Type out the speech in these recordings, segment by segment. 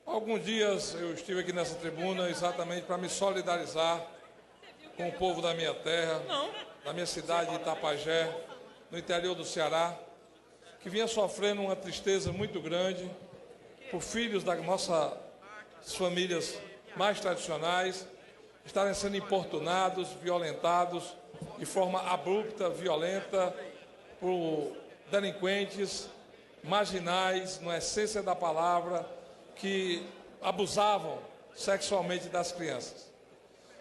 Alguns dias eu estive aqui nessa tribuna exatamente para me solidarizar com o povo da minha terra, da minha cidade de Itapajé, no interior do Ceará, que vinha sofrendo uma tristeza muito grande por filhos das nossas famílias mais tradicionais estarem sendo importunados, violentados de forma abrupta, violenta, por delinquentes marginais, na essência da palavra, que abusavam sexualmente das crianças.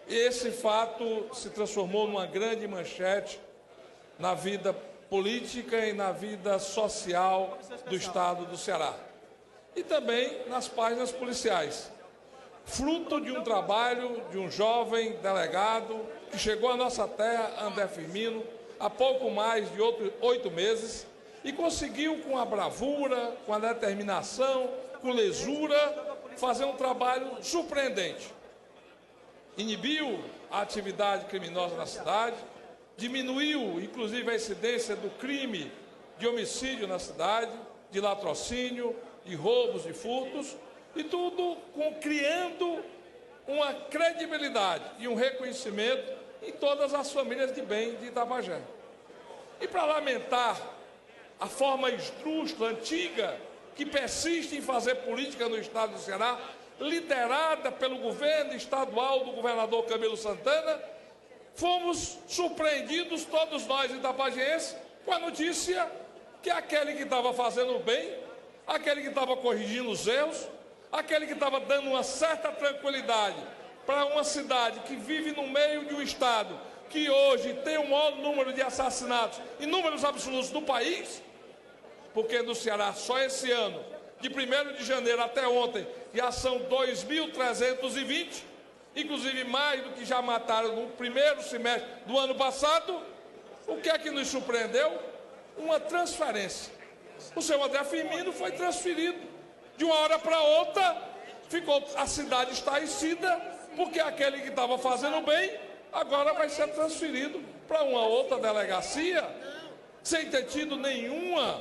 Esse fato se transformou numa grande manchete na vida política e na vida social do estado do Ceará. E também nas páginas policiais. Fruto de um trabalho de um jovem delegado que chegou à nossa terra, André Firmino, há pouco mais de 8 meses, e conseguiu, com a bravura, com a determinação, com lesura, fazer um trabalho surpreendente. Inibiu a atividade criminosa na cidade, diminuiu, inclusive, a incidência do crime de homicídio na cidade, de latrocínio, de roubos, de furtos, e tudo criando uma credibilidade e um reconhecimento em todas as famílias de bem de Itapajé. E para lamentar a forma esdrúxula, antiga, que persiste em fazer política no estado do Ceará, liderada pelo governo estadual do governador Camilo Santana, fomos surpreendidos, todos nós itapajenses, com a notícia que aquele que estava fazendo bem, aquele que estava corrigindo os erros, aquele que estava dando uma certa tranquilidade para uma cidade que vive no meio de um estado que hoje tem o maior número de assassinatos em números absolutos do país, porque no Ceará só esse ano, de 1º de janeiro até ontem, já são 2.320, inclusive mais do que já mataram no primeiro semestre do ano passado. O que é que nos surpreendeu? Uma transferência. O seu André Firmino foi transferido de uma hora para outra, ficou a cidade estarrecida, porque aquele que estava fazendo bem agora vai ser transferido para uma outra delegacia, sem ter tido nenhuma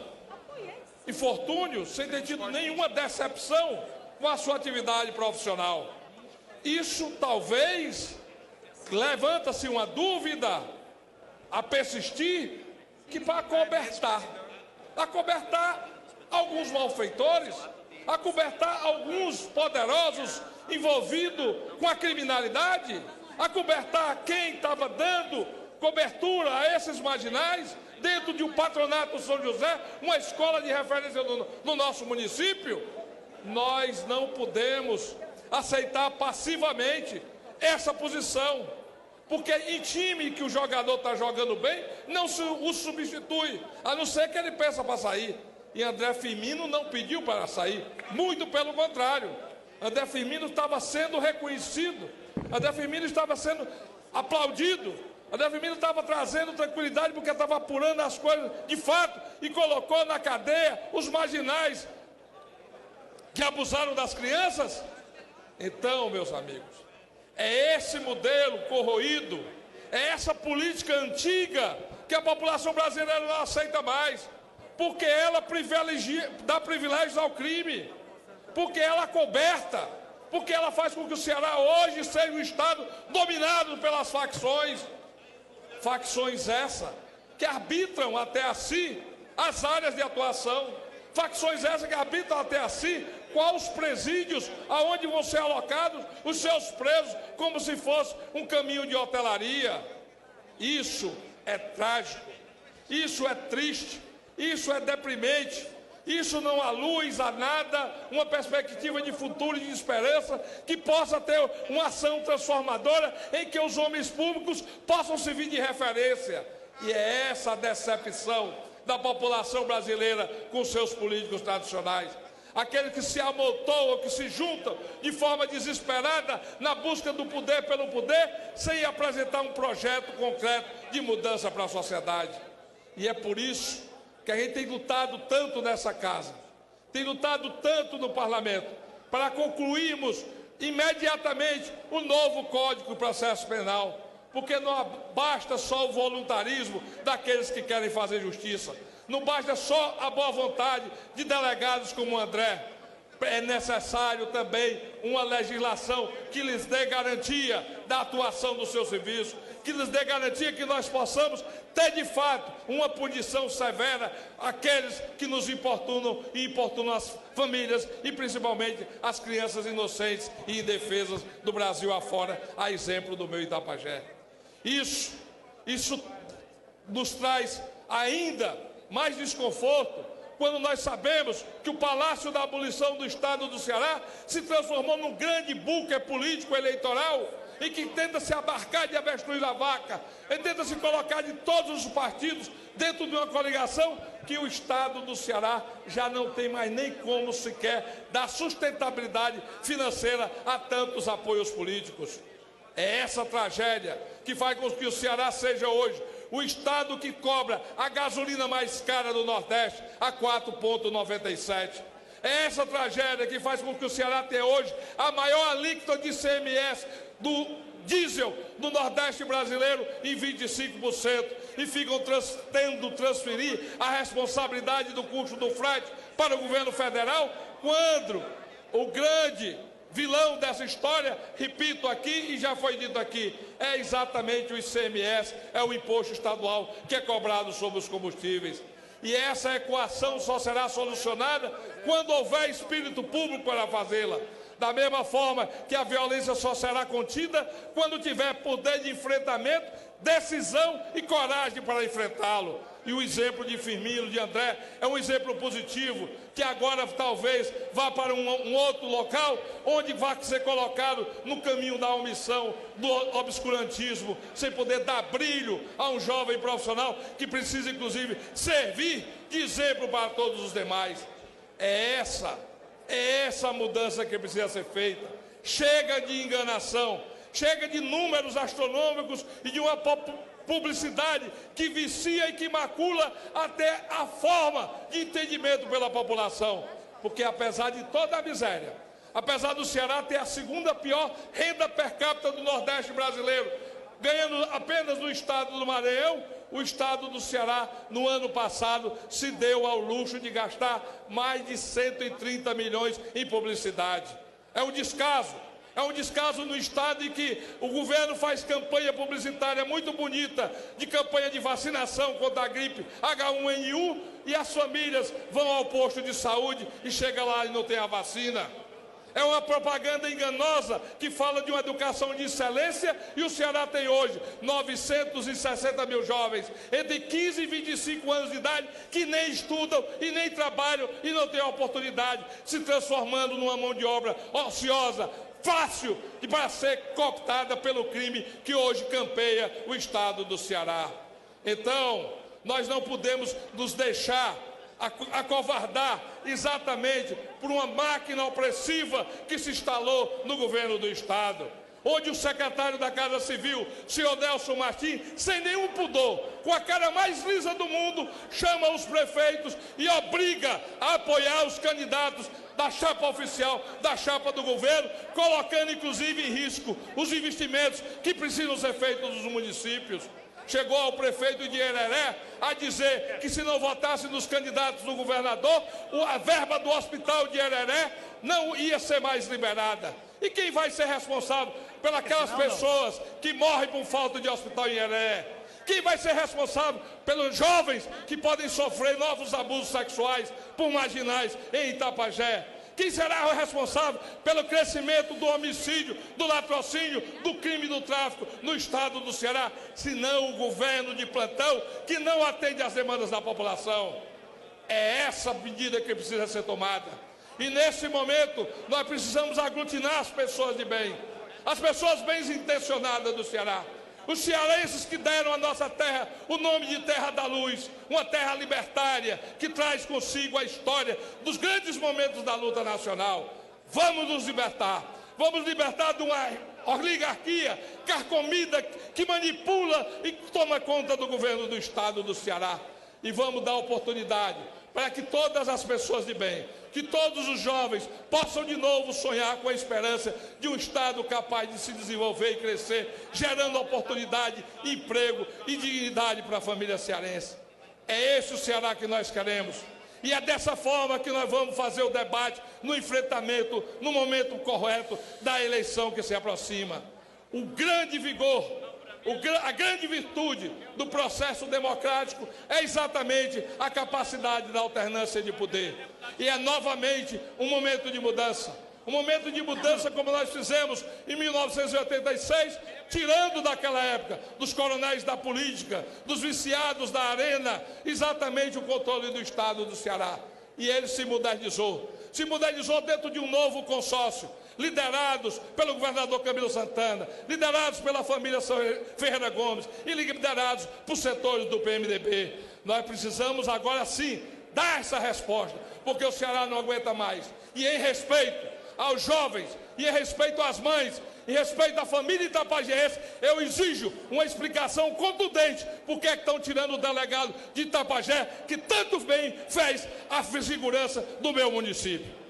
infortúnio, sem ter tido nenhuma decepção com a sua atividade profissional. Isso talvez levanta-se uma dúvida a persistir, que para acobertar alguns malfeitores, acobertar alguns poderosos envolvidos com a criminalidade, acobertar quem estava dando cobertura a esses marginais dentro de um patronato São José, uma escola de referência no nosso município. Nós não podemos aceitar passivamente essa posição, porque em time que o jogador está jogando bem, não o substitui, a não ser que ele peça para sair. E André Firmino não pediu para sair, muito pelo contrário. André Firmino estava sendo reconhecido, André Firmino estava sendo aplaudido, André Firmino estava trazendo tranquilidade porque estava apurando as coisas de fato e colocou na cadeia os marginais que abusaram das crianças. Então, meus amigos, é esse modelo corroído, é essa política antiga que a população brasileira não aceita mais, porque ela dá privilégios ao crime, porque ela acoberta, porque ela faz com que o Ceará hoje seja um estado dominado pelas facções essa que arbitram até assim as áreas de atuação, facções essas que arbitram até assim quais os presídios aonde vão ser alocados os seus presos, como se fosse um caminho de hotelaria. Isso é trágico, isso é triste, isso é deprimente, isso não há luz, a nada, uma perspectiva de futuro e de esperança que possa ter uma ação transformadora em que os homens públicos possam servir de referência. E é essa a decepção da população brasileira com seus políticos tradicionais. Aqueles que se amontoam, que se juntam de forma desesperada na busca do poder pelo poder, sem apresentar um projeto concreto de mudança para a sociedade. E é por isso que a gente tem lutado tanto nessa casa, tem lutado tanto no parlamento, para concluirmos imediatamente o novo Código de Processo Penal, porque não basta só o voluntarismo daqueles que querem fazer justiça, não basta só a boa vontade de delegados como o André. é necessário também uma legislação que lhes dê garantia da atuação do seu serviço, que lhes dê garantia que nós possamos ter de fato uma punição severa àqueles que nos importunam e importunam as famílias e principalmente as crianças inocentes e indefesas do Brasil afora, a exemplo do meu Itapajé. Isso nos traz ainda mais desconforto quando nós sabemos que o Palácio da Abolição do Estado do Ceará se transformou num grande bunker político eleitoral em que tenta se abarcar de avestruz da vaca, e tenta se colocar de todos os partidos dentro de uma coligação que o Estado do Ceará já não tem mais nem como sequer dar sustentabilidade financeira a tantos apoios políticos. É essa tragédia que faz com que o Ceará seja hoje o estado que cobra a gasolina mais cara do Nordeste a 4,97. É essa tragédia que faz com que o Ceará tenha hoje a maior alíquota de ICMS do diesel do Nordeste brasileiro em 25%. E ficam tendo transferir a responsabilidade do custo do frete para o governo federal, quando o grande vilão dessa história, repito aqui e já foi dito aqui, é exatamente o ICMS, é o imposto estadual que é cobrado sobre os combustíveis. E essa equação só será solucionada quando houver espírito público para fazê-la. Da mesma forma que a violência só será contida quando tiver poder de enfrentamento, decisão e coragem para enfrentá-lo. E o exemplo de Firmino, de André, é um exemplo positivo, que agora talvez vá para um outro local, onde vai ser colocado no caminho da omissão, do obscurantismo, sem poder dar brilho a um jovem profissional que precisa, inclusive, servir de exemplo para todos os demais. É essa mudança que precisa ser feita. Chega de enganação, chega de números astronômicos e de uma publicidade que vicia e que macula até a forma de entendimento pela população. Porque apesar de toda a miséria, apesar do Ceará ter a segunda pior renda per capita do Nordeste brasileiro, ganhando apenas no estado do Maranhão, o estado do Ceará, no ano passado, se deu ao luxo de gastar mais de 130 milhões em publicidade. É um descaso. É um descaso no estado em que o governo faz campanha publicitária muito bonita, de campanha de vacinação contra a gripe H1N1, e as famílias vão ao posto de saúde e chega lá e não tem a vacina. É uma propaganda enganosa que fala de uma educação de excelência, e o Ceará tem hoje 960 mil jovens entre 15 e 25 anos de idade que nem estudam e nem trabalham e não têm oportunidade, se transformando numa mão de obra ociosa, fácil e para ser cooptada pelo crime que hoje campeia o estado do Ceará. Então, nós não podemos nos deixar acovardar exatamente por uma máquina opressiva que se instalou no governo do estado, onde o secretário da Casa Civil, senhor Nelson Martins, sem nenhum pudor, com a cara mais lisa do mundo, chama os prefeitos e obriga a apoiar os candidatos da chapa oficial, da chapa do governo, colocando inclusive em risco os investimentos que precisam ser feitos nos municípios. Chegou ao prefeito de Hereré a dizer que se não votasse nos candidatos do governador, a verba do hospital de Hereré não ia ser mais liberada. E quem vai ser responsável pelas pessoas que morrem por falta de hospital em Hereré? Quem vai ser responsável pelos jovens que podem sofrer novos abusos sexuais por marginais em Itapajé? Quem será o responsável pelo crescimento do homicídio, do latrocínio, do crime do tráfico no estado do Ceará, se não o governo de plantão que não atende às demandas da população? É essa medida que precisa ser tomada. E nesse momento nós precisamos aglutinar as pessoas de bem, as pessoas bem intencionadas do Ceará. Os cearenses que deram à nossa terra o nome de Terra da Luz, uma terra libertária que traz consigo a história dos grandes momentos da luta nacional. Vamos nos libertar. Vamos libertar de uma oligarquia carcomida que manipula e toma conta do governo do estado do Ceará. E vamos dar oportunidade para que todas as pessoas de bem, que todos os jovens possam de novo sonhar com a esperança de um estado capaz de se desenvolver e crescer, gerando oportunidade, emprego e dignidade para a família cearense. É esse o Ceará que nós queremos. E é dessa forma que nós vamos fazer o debate, no enfrentamento, no momento correto da eleição que se aproxima. O grande vigor, a grande virtude do processo democrático é exatamente a capacidade da alternância de poder. E é novamente um momento de mudança. Um momento de mudança como nós fizemos em 1986, tirando daquela época, dos coronéis da política, dos viciados da arena, exatamente o controle do Estado do Ceará. E ele se modernizou dentro de um novo consórcio, liderados pelo governador Camilo Santana, liderados pela família Ferreira Gomes e liderados por setores do PMDB. Nós precisamos agora sim dar essa resposta, porque o Ceará não aguenta mais. E em respeito aos jovens, e em respeito às mães, em respeito à família itapajiense, eu exijo uma explicação contundente por que estão tirando o delegado de Itapajé, que tanto bem fez a segurança do meu município.